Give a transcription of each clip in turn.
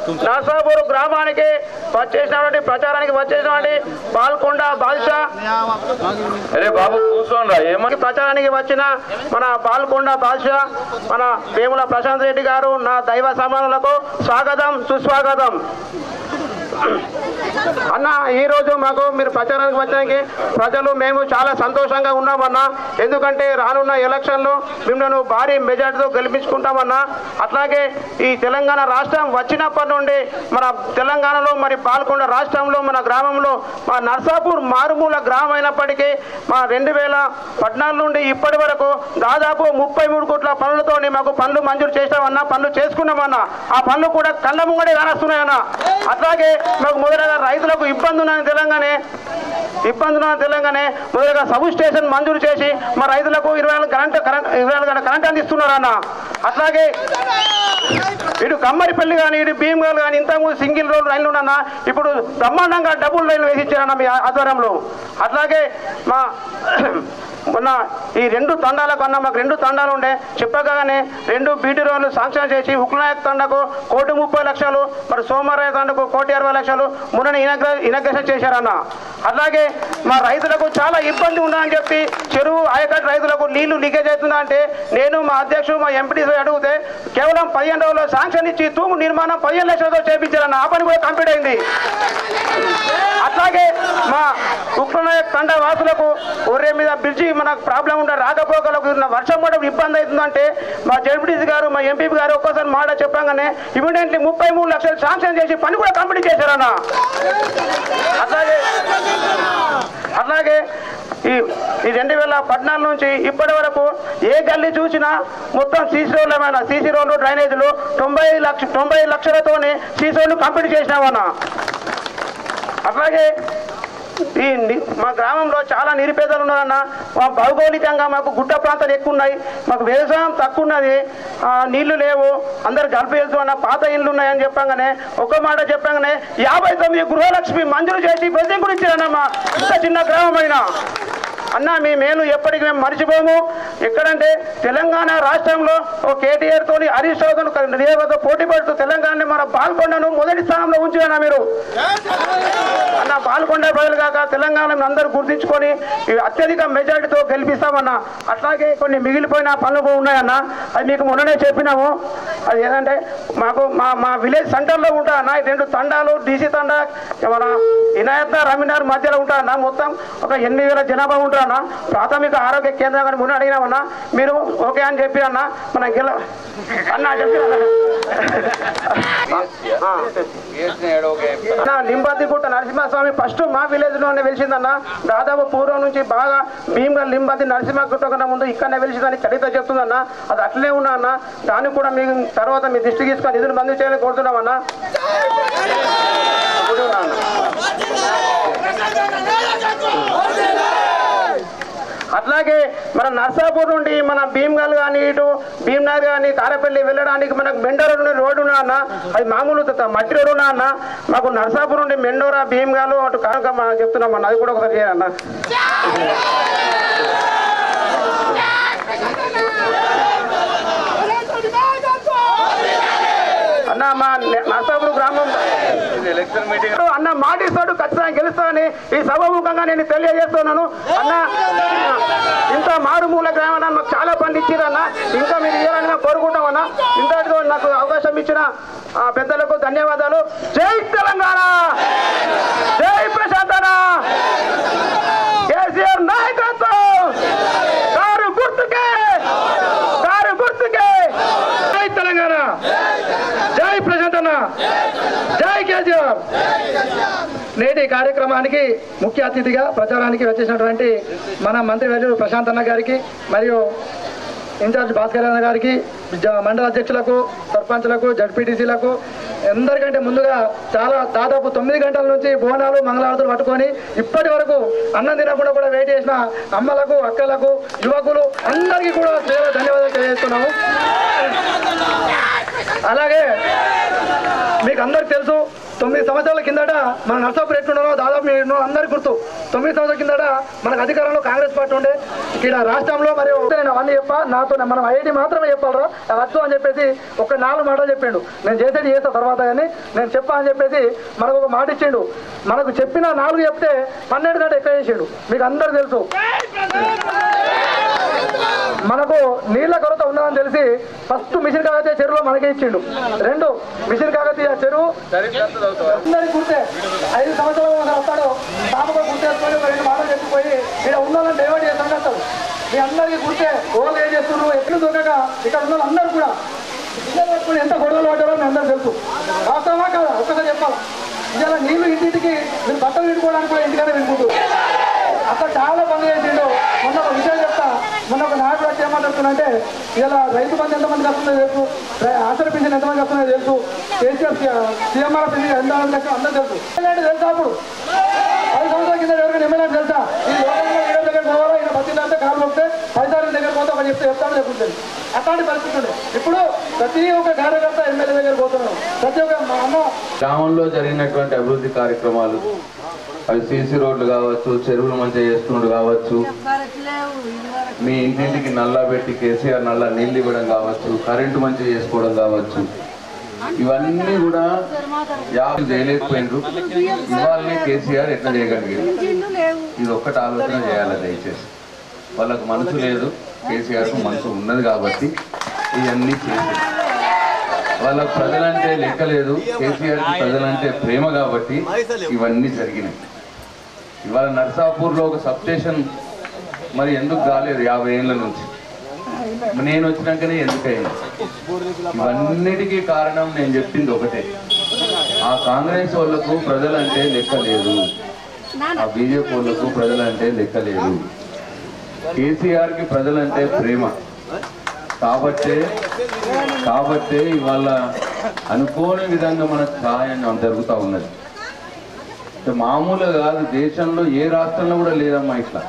నర్సాపూర్ గ్రామానికి వచ్చేసినటువంటి ప్రచారానికి వచ్చేసినటువంటి బాల్కొండ బాదుషా అరే బాబు కూర్చోండి ఏమని ప్రచారానికి వచ్చిన మన బాల్కొండ బాదుషా మన వేముల ప్రశాంత్ రెడ్డి గారు నా దైవ సమానులకు స్వాగతం సుస్వాగతం. అన్న ఈరోజు మాకు మీరు ప్రచారానికి వచ్చడానికి ప్రజలు మేము చాలా సంతోషంగా ఉన్నామన్నా. ఎందుకంటే రానున్న ఎలక్షన్లో మిమ్మల్ని భారీ మెజార్టీతో గెలిపించుకుంటామన్నా. అట్లాగే ఈ తెలంగాణ రాష్ట్రం వచ్చినప్పటి నుండి మన తెలంగాణలో మరి బాల్కొండ రాష్ట్రంలో మన గ్రామంలో మా నర్సాపూర్ మారుమూల గ్రామం అయినప్పటికీ మా 2014 నుండి ఇప్పటి వరకు దాదాపు 33 కోట్ల పనులతో మాకు పనులు మంజూరు చేసామన్నా, పనులు చేసుకున్నామన్నా. ఆ పనులు కూడా కళ్ళ ముంగడే కానొస్తున్నాయన్నా. అట్లాగే మాకు మొదటగా రైతులకు ఇబ్బంది ఉన్నదని తెలంగాణ మొదటగా సబ్ స్టేషన్ మంజూరు చేసి మా రైతులకు 24 గంటల కరెంట్ అందిస్తున్నారన్న. అట్లాగే ఇటు కమ్మరిపల్లి కానీ ఇటు భీమగల్ కానీ ఇంతకుముందు సింగిల్ రోడ్ రైళ్లు ఉన్నా ఇప్పుడు బ్రహ్మాండంగా డబుల్ రైలు వేసిచ్చారన్న మీ ఆధ్వర్యంలో. అట్లాగే మా మొన్న ఈ 2 తండాలకు అన్న మాకు 2 తండాలు ఉండే చెప్పగానే 2 బీటీ రోడ్లు శాంక్షన్ చేసి హుక్నాయక్ తండకు 1,30,00,000 మరి సోమరాయ తండకు 1,60,00,000 మొన్న ఇనాగ్రేషన్ చేశారన్న. అట్లాగే మా రైతులకు చాలా ఇబ్బంది ఉందని చెప్పి చెరువు ఆయకట్టు రైతులకు నీళ్లు లీకేజ్ అవుతుందా అంటే నేను మా అధ్యక్షుడు మా ఎంపీటీసీ అడిగితే కేవలం 15 రోజుల్లో శాంక్షన్ ఇచ్చి తూము నిర్మాణం 15 లక్షలతో చేయించారన్న. ఆ పని కూడా కంప్లీట్ అయింది. అట్లాగే మా హుక్నాయక్ తండ వాసులకు ఒర్రే మీద బ్రిడ్జి మనకు ప్రాబ్లం ఉండే రాకపోకలకు వర్షం పడడం ఇబ్బంది అవుతుందంటే మా జడ్పీటీసీ గారు మా ఎంపీ గారు ఒక్కసారి మాట చెప్పగానే ఇమీడియట్లీ 33 లక్షలు శాంక్షన్ చేసి పని కూడా కంప్లీట్ చేశారన్న. అట్లాగే ఈ 2014 నుంచి ఇప్పటి వరకు ఏ గల్లీ చూసినా మొత్తం సీసీ రోడ్లు ఏమైనా సీసీ రోడ్లు డ్రైనేజీలు 90 లక్షలతోనే సీసీ రోడ్లు కంప్లీట్ చేసినామన్నా. అట్లాగే ఈ మా గ్రామంలో చాలా నిరుపేదలు ఉన్నారన్న. మా భౌగోళికంగా మాకు గుట్ట ప్రాంతాలు ఎక్కువ ఉన్నాయి, మాకు వ్యవసాయం తక్కువ ఉన్నది, నీళ్లు లేవు, అందరు గల్పి వెళ్తూ అన్న పాత ఇళ్ళు ఉన్నాయని చెప్పగానే ఒక మాట చెప్పగానే 59 గృహలక్ష్మి మంజూరు చేసి ప్రజెంట్ కూడా ఇచ్చారన్న. మా ఇంత చిన్న గ్రామమైనా అన్న మీ మేలు ఎప్పటికీ మేము మర్చిపోము. ఎక్కడంటే తెలంగాణ రాష్ట్రంలో ఓ కేటీఆర్ తోని హరీష్ రావుతో పోటీ పడుతూ తెలంగాణ మన బాల్కొండను మొదటి స్థానంలో ఉంచారన్న. మీరు అన్న బాల్కొండ ప్రజలు కాక తెలంగాణను అందరూ గుర్తించుకొని అత్యధిక మెజార్టీతో గెలిపిస్తామన్నా. అట్లాగే కొన్ని మిగిలిపోయిన పనులు ఉన్నాయన్న, అది మీకు మొన్ననే చెప్పినాము. అది ఏంటంటే మాకు మా విలేజ్ సెంటర్లో ఉంటాయన్న 2 తండాలు డీసీ తండా మన ఇనాయత్ రమీనార్ మధ్యలో ఉంటారన్న. మొత్తం ఒక 8,000 జనాభా ఉంటారన్న. ప్రాథమిక ఆరోగ్య కేంద్రం కానీ ముందు అడిగినామన్నా, మీరు ఓకే అని చెప్పి అన్న మన అన్న చెప్పి లింబద్దిగుట్ట నరసింహస్వామి ఫస్ట్ మా విలేజ్ లోనే వెలిసిందన్న. దాదాపు పూర్వం నుంచి బాగా భీమ్గా లింబద్ది నరసింహగుట్ట కన్నా ముందు ఇక్కడనే వెలిసిందని చరిత్ర చెప్తుందన్న. అది అట్లే ఉన్నా అన్న. దాన్ని కూడా మీకు తర్వాత మీ దృష్టికి తీసుకొని నిధులు మంజూరు చేయాలని కోరుతున్నామన్నా. అట్లాగే మన నర్సాపూర్ నుండి మన భీమ్గల్ కానీ ఇటు భీమ్నగర్ కానీ కారపల్లి వెళ్ళడానికి మనకు మెండోరా రోడ్డు ఉన్నా అన్న. అది మామూలు మట్టి రోడ్డు ఉన్నా అన్న. మాకు నర్సాపూర్ నుండి మెండోరా భీమ్గల్ అటు కనుక చెప్తున్నాం అన్న. అది కూడా ఒకసారి చేయాలన్న. అన్న మా నర్సాపూర్ గ్రామం ఎలక్షన్ మీటింగ్ అన్న మాటిస్తాడు, ఖచ్చితంగా గెలుస్తానని ఈ సభాముఖంగా నేను తెలియజేస్తున్నాను. అన్న ఇంత మారుమూల గ్రామాన్ని మాకు చాలా పండించారన్న. ఇంకా మీరు ఇవ్వాలని కోరుకుంటామన్నా. ఇంతటితో నాకు అవకాశం ఇచ్చిన పెద్దలకు ధన్యవాదాలు. జై తెలంగాణ, జై ప్రశాంతన, కేసీఆర్ నాయకత్వం, కారు గుర్తుకే, కారు గుర్తుకే. జై తెలంగాణ, జై ప్రశాంతన, జై కేసీఆర్. నేటి కార్యక్రమానికి ముఖ్య అతిథిగా ప్రచారానికి వచ్చేసినటువంటి మన మంత్రివర్యులు ప్రశాంత్ అన్న గారికి మరియు ఇన్ఛార్జ్ భాస్కర్ అన్న గారికి, మండల అధ్యక్షులకు, సర్పంచ్లకు, జడ్పీటీసీలకు అందరికంటే ముందుగా దాదాపు 9 గంటల నుంచి బోనాలు మంగళారతులు పట్టుకొని ఇప్పటి వరకు అన్నం తినకుండా కూడా వెయిట్ చేసిన అమ్మలకు, అక్కలకు, యువకులు అందరికీ కూడా ధన్యవాదాలు తెలియజేస్తున్నాము. అలాగే మీకు అందరికి తెలుసు 9 సంవత్సరాల కిందట మన నర్సాపూర్ ఎట్లున్నారో దాదాపు మీరు అందరికీ గుర్తు. 9 సంవత్సరాల కిందట మనకు అధికారంలో కాంగ్రెస్ పార్టీ ఉండే. ఇక్కడ రాష్ట్రంలో మరియు నేను అవన్నీ చెప్పా, నాతో మనం ఐఐటి మాత్రమే చెప్పాలరా వచ్చు అని చెప్పేసి ఒక 4 మాటలు చెప్పిండు. నేను చేసేది చేస్తా తర్వాత కానీ నేను చెప్పా అని చెప్పేసి మనకు ఒక మాట ఇచ్చిండు. మనకు చెప్పిన 4 చెప్తే 12 కంటే ఎక్కువ చేసిండు. మీకు అందరూ తెలుసు మనకు నీళ్ల కొరత ఉన్నదని తెలిసి ఫస్ట్ మిషన్ కాకతీయ చెరువులో మనకే ఇచ్చిండు. 2 మిషన్ కాకతీయ చెరువు అందరికి గుర్తే. 5 సంవత్సరాలు వస్తాడు బాబుగా గుర్తేసుకొని 2 మాటలు చెప్పిపోయి ఇక్కడ ఉన్న వాళ్ళని డైవర్ట్ చేస్తాను వస్తాడు. మీ అందరికీ గుర్తే ఓళ్ళు ఏం చేస్తున్నారు ఎట్లు దొరకగా ఇక్కడ ఉన్న వాళ్ళు అందరూ కూడా పిల్లలు పట్టుకుని ఎంత గొడవలు పడ్డారో మీ అందరూ తెలుసు. వాస్తవమా కాదా ఒక్కసారి చెప్పాలి. ఇలా నీళ్లు ఇంటింటికి మీరు బట్టలు విడుకోవడానికి కూడా ఇంటికనే వినుకుంటారు. అక్కడ చాలా పనులు చేసిండు. మొన్న ఒక విషయం చెప్తా. మొన్న ఒక నాయకుడు వచ్చి ఏమంటున్నాడంటే ఇలా రైతు బంధు ఎంతమందికి వస్తుందో తెలుసు, ఆసర పింఛన్ ఎంతమందికి వస్తుందో తెలుసు, కేసీఆర్ సీఎంఆర్ పింఛన్ ఎంతమంది లక్షలు అందరూ తెలుసు. తెలుసా అప్పుడు 10 సంవత్సరాల కింద ఎవరికైనా ఎమ్మెల్యే తెలుసా? ఈ లోకంలో వీళ్ళ దగ్గర పోవాలా ఈయన బతిందంటే కాలు పోతే 10 సార్లు దగ్గర పోతే ఒక చెప్తాను చెప్పుకుంటుంది. అట్లాంటి పరిస్థితి ఉండే. ఇప్పుడు ప్రతి ఒక్క కార్యకర్త ఎమ్మెల్యే దగ్గర పోతున్నాడు. ప్రతి ఒక్క అన్న గ్రామంలో జరిగినటువంటి అభివృద్ధి కార్యక్రమాలు అవి సీసీ రోడ్లు కావచ్చు, చెరువులు మంచిగా చేస్తుండడు కావచ్చు, మీ ఇంటింటికి నల్లా పెట్టి కేసీఆర్ నల్లా నీళ్ళు ఇవ్వడం కావచ్చు, కరెంటు మంచిగా చేసుకోవడం కావచ్చు, ఇవన్నీ కూడా యాభై చేయలేకపోయినరు. ఇవాళనే కేసీఆర్ ఎట్లా చేయగలిగారు? ఇది ఒక్కటి ఆలోచన చేయాలి దయచేసి. వాళ్ళకు మనసు లేదు, కేసీఆర్కు మనసు ఉన్నది కాబట్టి ఇవన్నీ చేసి. వాళ్ళకు ప్రజలంటే లెక్క లేదు, కేసీఆర్కి ప్రజలంటే ప్రేమ కాబట్టి ఇవన్నీ జరిగినాయి. ఇవాళ నర్సాపూర్లో ఒక సబ్స్టేషన్ మరి ఎందుకు కాలేదు 50 ఏళ్ళ నుంచి? నేను వచ్చినాకనే ఎందుకైంది? ఇవన్నిటికీ కారణం నేను చెప్పింది ఒకటే, ఆ కాంగ్రెస్ వాళ్ళకు ప్రజలంటే లెక్క లేదు, ఆ బీజేపీ వాళ్ళకు ప్రజలంటే లెక్క లేదు, కేసీఆర్కి ప్రజలంటే ప్రేమ. కాబట్టే ఇవాళ అనుకోని విధంగా మనకు సహాయం జరుగుతూ ఉన్నది. మామూలుగా కాదు, దేశంలో ఏ రాష్ట్రంలో కూడా లేదమ్మా ఇట్లా.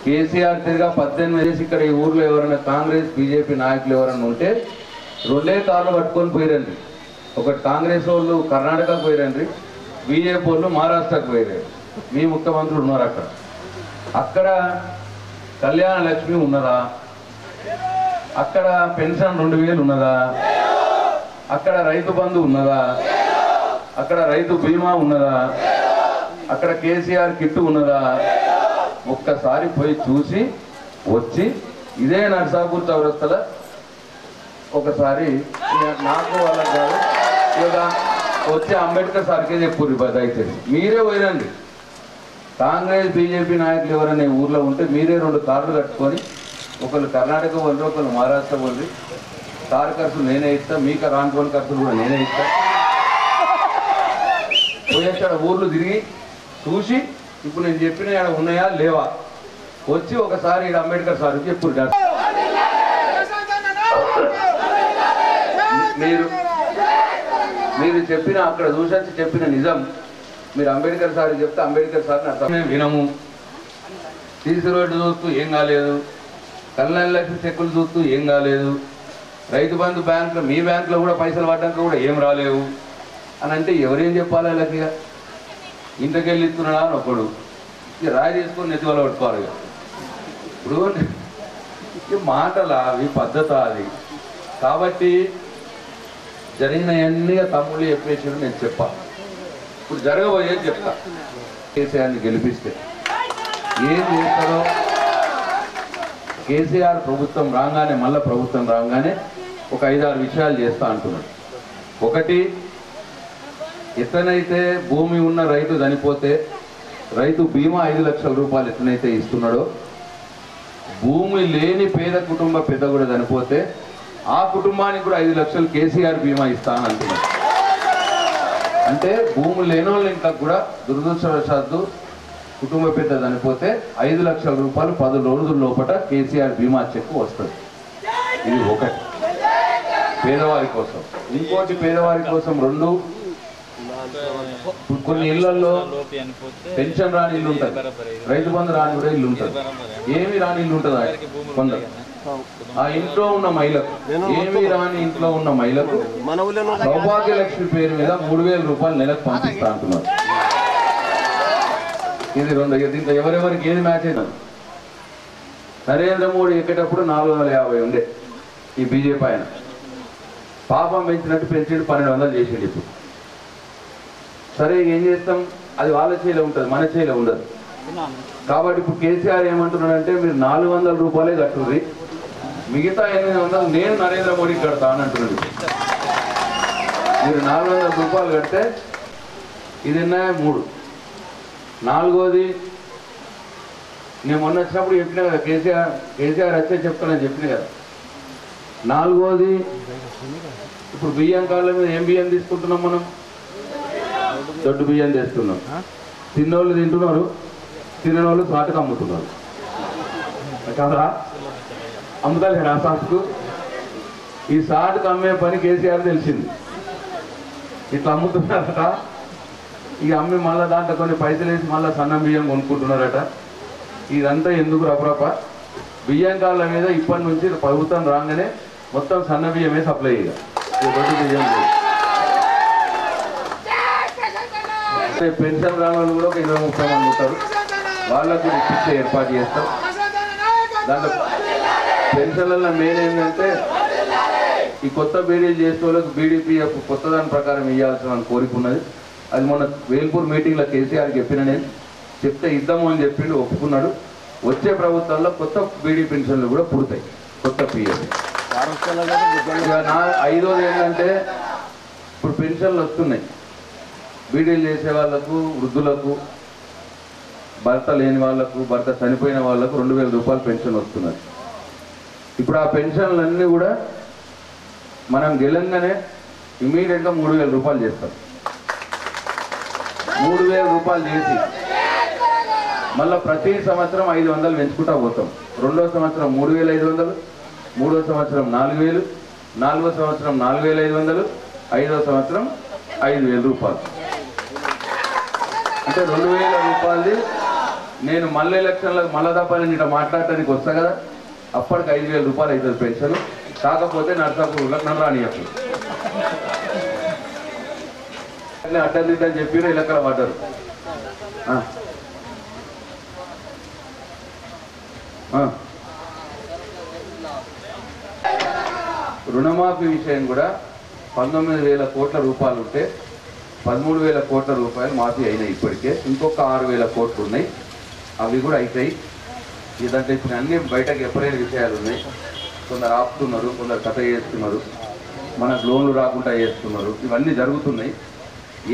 కేసీఆర్ తిరిగా 18 చేసి ఇక్కడ ఈ ఊర్లో ఎవరైనా కాంగ్రెస్ బీజేపీ నాయకులు ఎవరైనా ఉంటే 2 కార్లు పట్టుకొని పోయిరండి. ఒకటి కాంగ్రెస్ వాళ్ళు కర్ణాటకకు పోయిరండి, బీజేపీ వాళ్ళు మహారాష్ట్రకు పోయిరండి. మీ ముఖ్యమంత్రులు ఉన్నారు అక్కడ. అక్కడ కళ్యాణ లక్ష్మి ఉన్నదా? అక్కడ పెన్షన్ 2000 ఉన్నదా? అక్కడ రైతు బంధు ఉన్నదా? అక్కడ రైతు బీమా ఉన్నదా? అక్కడ కేసీఆర్ కిట్టు ఉన్నదా? ఒక్కసారి పోయి చూసి వచ్చి ఇదే నర్సాపూర్ చౌరస్తల ఒకసారి నాకు వాళ్ళకి కాదు ఇక వచ్చి అంబేద్కర్ సార్కే చెప్పుర్రి దయచేసి. మీరే పోయిరండి. కాంగ్రెస్ బీజేపీ నాయకులు ఎవరైనా ఊర్లో ఉంటే మీరే 2 కార్లు కట్టుకొని, ఒకళ్ళు కర్ణాటక వాళ్ళు, ఒకళ్ళు మహారాష్ట్ర వాళ్ళు, కారు ఖర్చులు నేనే ఇస్తా, మీకు రానుకోని ఖర్చులు కూడా నేనే ఇస్తా. పోయేక్కడ ఊర్లు తిరిగి చూసి ఇప్పుడు నేను చెప్పిన ఇక్కడ ఉన్నాయా లేవా వచ్చి ఒకసారి ఇక్కడ అంబేద్కర్ సార్ చెప్పు. మీరు చెప్పిన అక్కడ చూసొచ్చి చెప్పిన నిజం మీరు అంబేద్కర్ సార్ చెప్తే అంబేద్కర్ సార్ని అర్థం వినము. సీసీ రోడ్డు చూస్తూ ఏం కాలేదు, కళ్యాణ లక్ష్మి చెక్కులు చూస్తూ ఏం కాలేదు, రైతు బంధు బ్యాంకులో మీ బ్యాంకులో కూడా పైసలు పడ్డాక కూడా ఏం రాలేవు అని అంటే ఎవరేం చెప్పాలి? వాళ్ళకి ఇంతకెళ్ళి ఇస్తున్నాడా అని ఒకడు ఇక రాయి తీసుకొని నెత్తివల్ల పట్టుకోవాలి. ఇప్పుడు మాటలా అవి పద్ధత అది. కాబట్టి జరిగినవన్నీ తమ్ముళ్ళు చెప్పేసాడు, నేను చెప్పా. ఇప్పుడు జరగబోయేది చెప్తా. కేసీఆర్ని గెలిపిస్తే ఏం చేస్తారో, కేసీఆర్ ప్రభుత్వం రాగానే మళ్ళీ ప్రభుత్వం రాగానే ఒక 5-6 విషయాలు చేస్తా అంటున్నాడు. ఒకటి, ఎట్లనైతే భూమి ఉన్న రైతు చనిపోతే రైతు బీమా 5 లక్షల రూపాయలు ఎట్లనైతే ఇస్తున్నాడో, భూమి లేని పేద కుటుంబ పెద్ద కూడా చనిపోతే ఆ కుటుంబానికి కూడా 5 లక్షలు కేసీఆర్ బీమా ఇస్తానని అంటున్నాడు. అంటే భూమి లేని వాళ్ళు ఇంకా కూడా దురదృష్టవశాత్తు కుటుంబ పెద్ద చనిపోతే 5 లక్షల రూపాయలు 10 రోజుల లోపల కేసీఆర్ బీమా చెక్ వస్తుంది. ఇది ఒకటి పేదవారి కోసం. ఇంకోటి పేదవారి కోసం 2, కొన్ని ఇళ్లలో పెన్షన్ రాని ఇల్లు ఉంటుంది, రైతు బంధు రాని కూడా ఇల్లు ఉంటుంది, ఏమి రాని ఇల్లు ఉంటుంది కొందరు. ఆ ఇంట్లో ఉన్న మహిళకు, ఏమీ రాని ఇంట్లో ఉన్న మహిళకు సౌభాగ్య లక్ష్మి పేరు మీద 3,000 రూపాయలు నెలకు పంపిస్తా అంటున్నారు. ఇది దీంట్లో ఎవరెవరికి ఏది మ్యాచ్ అయినది? నరేంద్ర మోడీ ఎక్కేటప్పుడు 450 ఉండే ఈ బీజేపీ ఆయన. పాపం పెంచినట్టు పెంచి 1200 చేసేది. ఇప్పుడు సరే ఏం చేస్తాం, అది వాళ్ళ చేయిలో ఉంటుంది, మన చేయిలో ఉండదు. కాబట్టి ఇప్పుడు కేసీఆర్ ఏమంటున్నాడంటే మీరు 400 రూపాయలే కట్టుర్రి, మిగతా 800 నేను నరేంద్ర మోడీకి కడతా అని అంటున్నాడు. మీరు 400 రూపాయలు కడితే ఇది 3. 4వది నేను మొన్న వచ్చినప్పుడు చెప్పిన కదా, కేసీఆర్ వచ్చే చెప్తానని చెప్పిన కదా. 4వది ఇప్పుడు బియ్యం కాళ్ళ మీద ఏం బియ్యం తీసుకుంటున్నాం మనం? దొడ్డు బియ్యం చేస్తున్నాం. తిన్నోళ్ళు తింటున్నారు, తిననోళ్ళు సాటుకు అమ్ముతున్నారు కదా. అమ్ముతారు ఆ సాటుకు. ఈ సాటుకు అమ్మే పని కేసీఆర్ తెలిసింది. ఇట్లా అమ్ముతున్నారట. ఇక అమ్మి మళ్ళీ దాంట్లో కొన్ని పైసలు వేసి మళ్ళీ సన్నం బియ్యం కొనుక్కుంటున్నారట. ఇదంతా ఎందుకు రపరప? బియ్యం కాళ్ళ మీద ఇప్పటి నుంచి ప్రభుత్వం రాగానే మొత్తం సన్న బియ్యమే సప్లై ఇక దొడ్డు బియ్యం. పెన్షన్ రాని వాళ్ళు కూడా ఒక 20-30 మంది ఉంటారు. వాళ్ళకు కూడా ఇప్పించే ఏర్పాటు చేస్తాం. దాంట్లో పెన్షన్లలో మెయిన్ ఏంటంటే ఈ కొత్త బీడీలు చేసే వాళ్ళకు బీడీపీఎఫ్ కొత్త దాని ప్రకారం ఇవ్వాల్సిన కోరిక ఉన్నది. అది మొన్న వేల్పూర్ మీటింగ్లో కేసీఆర్ చెప్పిన, నేను చెప్తే ఇద్దాము అని చెప్పిండు, ఒప్పుకున్నాడు. వచ్చే ప్రభుత్వాల్లో కొత్త బీడీ పెన్షన్లు కూడా పుడతాయి, కొత్త పిఎఫ్. 5వది ఏంటంటే ఇప్పుడు పెన్షన్లు వస్తున్నాయి బీడీలు చేసే వాళ్ళకు, వృద్ధులకు, భర్త లేని వాళ్లకు, భర్త చనిపోయిన వాళ్లకు 2,000 రూపాయలు పెన్షన్ వస్తున్నది. ఇప్పుడు ఆ పెన్షన్లన్నీ కూడా మనం గెలంగానే ఇమీడియట్గా 3,000 రూపాయలు చేస్తాం. 3,000 రూపాయలు చేసి మళ్ళీ ప్రతి సంవత్సరం 500 పెంచుకుంటా పోతాం. 2వ సంవత్సరం 3,500, 3వ సంవత్సరం 4,000, 4వ సంవత్సరం 4,500, 5వ సంవత్సరం 5,000 రూపాయలు. అంటే 2,000 రూపాయలది నేను మళ్ళీ ఎలక్షన్లకు మళ్ళా తప్ప నేను ఇట్లా మాట్లాడటానికి వస్తా కదా, అప్పటికి 5,000 రూపాయలు అవుతుంది పెన్షన్. కాకపోతే నర్సాపూర్లకు నన్ను రానియప్పుడు అడ్డదిద్దని చెప్పి ఇలక్కల పడ్డారు. రుణమాఫీ విషయం కూడా 19,000 కోట్ల రూపాయలు ఉంటే 13,000 కోట్ల రూపాయలు మాఫీ అయినాయి. ఇప్పటికే ఇంకొక 6,000 కోట్లు ఉన్నాయి, అవి కూడా అవుతాయి. ఇదంటే ఇప్పుడు అన్ని బయటకు ఎప్పుడైన విషయాలు ఉన్నాయి. కొందరు ఆపుతున్నారు, కొందరు కథ చేస్తున్నారు, మనకు లోన్లు రాకుండా చేస్తున్నారు. ఇవన్నీ జరుగుతున్నాయి.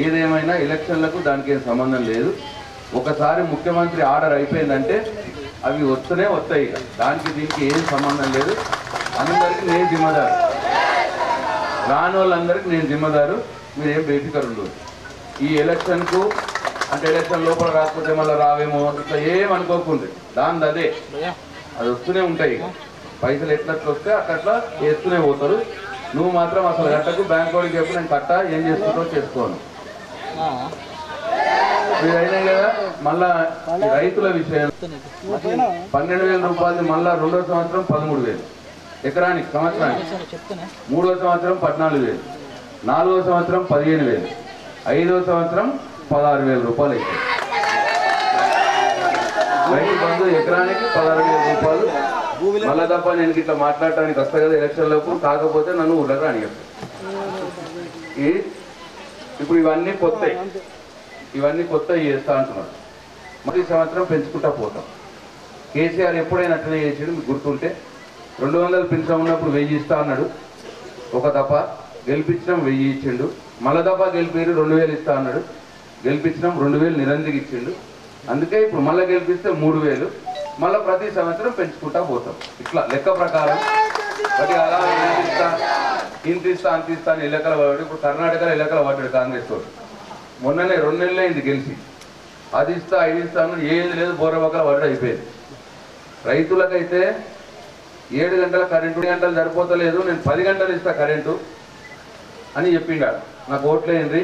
ఏదేమైనా ఎలక్షన్లకు దానికి ఏం సంబంధం లేదు. ఒకసారి ముఖ్యమంత్రి ఆర్డర్ అయిపోయిందంటే అవి వస్తూనే వస్తాయి. దానికి దీనికి ఏం సంబంధం లేదు. అందరికీ నేను జిమ్మదారు, రాని వాళ్ళందరికీ నేను జిమ్మదారు. మీరేం బేఫికర్ ఉండదు. ఈ ఎలక్షన్కు అంటే ఎలక్షన్ లోపల రాకపోతే మళ్ళీ రావేమో ఇట్లా ఏమనుకోకుండా దాని అదే అది వస్తూనే ఉంటాయి. పైసలు ఎట్లట్లు వస్తే అట్లా వేస్తూనే పోతారు. నువ్వు మాత్రం అసలు గట్టకు బ్యాంక్ వాడికి చెప్పి నేను కట్ట ఏం చేసుకుంటావు చేసుకోను. అయినాయి కదా. మళ్ళా రైతుల విషయం 12,000 రూపాయలు, మళ్ళా 2వ సంవత్సరం 13,000 ఎకరానికి సంవత్సరానికి, 3వ సంవత్సరం 14,000, 4వ సంవత్సరం 15,000, 5వ సంవత్సరం 16,000 రూపాయలు అయితే రైతు బంధు ఎకరానికి 16,000 రూపాయలు. మళ్ళా తప్ప నేను ఇట్లా మాట్లాడటానికి వస్తా కదా ఎలక్షన్లకు, కాకపోతే నన్ను ఊళ్ళకి రానియచ్చు. ఇప్పుడు ఇవన్నీ కొత్తవి చేస్తా అంటున్నారు. ప్రతి సంవత్సరం పెంచుకుంటా పోతాం. కేసీఆర్ ఎప్పుడైనా అట్లనే చేసాడు. మీకు గుర్తుంటే 200 పెన్షన్ ఉన్నప్పుడు 1000 ఇస్తా అన్నాడు. ఒక దఫ గెలిపించడం 1000 ఇచ్చిండు. మళ్ళా దఫ గెలిపి 2,000 ఇస్తా అన్నాడు. గెలిపించడం 2,000 నిరంజకి ఇచ్చిండు. అందుకే ఇప్పుడు మళ్ళీ గెలిపిస్తే 3,000, మళ్ళీ ప్రతి సంవత్సరం పెంచుకుంటా పోతాం. ఇట్లా లెక్క ప్రకారం ప్రతి అలా ఇంత ఇస్తా అంత ఇస్తా అని ఎలకల పడ్డాడు. ఇప్పుడు కర్ణాటకలో ఎలకల పడ్డాడు కాంగ్రెస్ వాడు. మొన్ననే 2 నెలలు అయింది గెలిచి. అది ఇస్తా ఇది ఇస్తా అన్నది ఏది లేదు, బోర్రబక్కల పడ్డాడు అయిపోయింది. రైతులకైతే 7 గంటల కరెంటు, 2 గంటలు సరిపోతలేదు, నేను 10 గంటలు ఇస్తా కరెంటు అని చెప్పిండాడు. నాకు ఓట్లేయండి,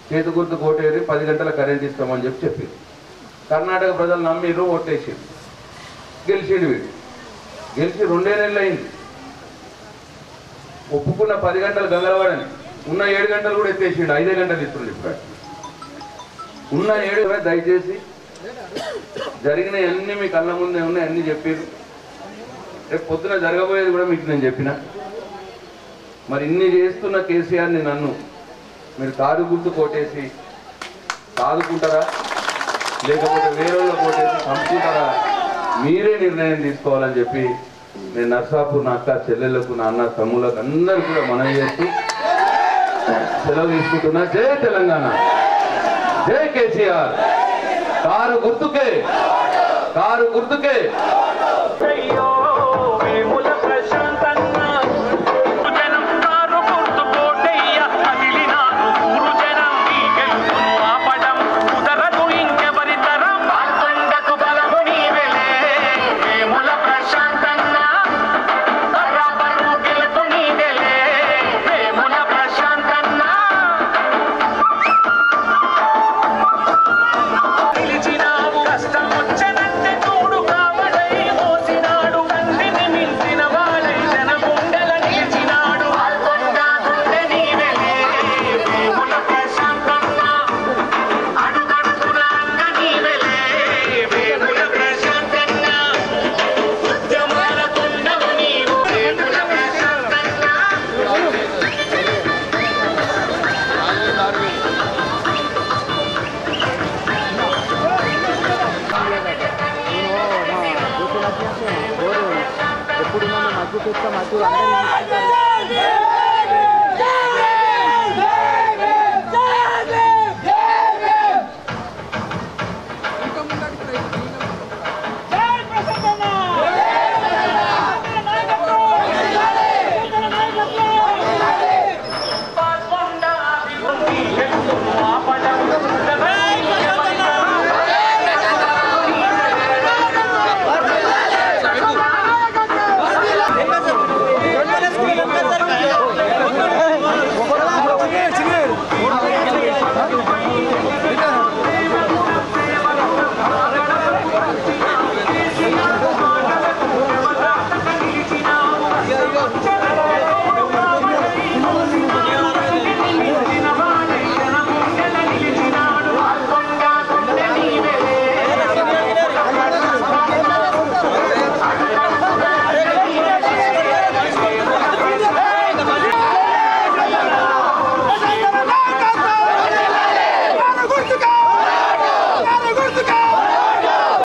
చేతి గుర్తు కోటేరి 10 గంటల కరెంట్ ఇస్తామని చెప్పింది. కర్ణాటక ప్రజలు నమ్మిరు, ఓట్లేసిండు, గెలిచిండు వీడు. గెలిచి 2 నెలలు అయింది. ఒప్పుకున్న 10 గంటలు గంగలవాడని ఉన్న 7 గంటలు కూడా ఎత్తేసిండు. 5 గంటలు ఇస్తుంది. ఇప్పుడు ఉన్న 7 దయచేసి జరిగిన అన్ని మీ కళ్ళ ముందే ఉన్నాయి, అన్ని చెప్పారు. రేపు పొద్దున జరగబోయేది కూడా మీకు నేను చెప్పిన. మరి ఇన్ని చేస్తున్న కేసీఆర్ని నన్ను మీరు కారు గుర్తు కోటేసి సాదుకుంటారా లేకపోతే వేరే వాళ్ళు కోటేసి చంపుకుంటారా మీరే నిర్ణయం తీసుకోవాలని చెప్పి నేను నర్సాపూర్ నా అక్క చెల్లెళ్లకు నా అన్న తమ్ములకు అందరూ కూడా మనవి చేస్తూ సెలవు తీసుకుంటున్నా. జై తెలంగాణ, జై కేసీఆర్. కారు గుర్తుకే, కారు గుర్తుకే. ఎప్పుడు మధ్య మధ్య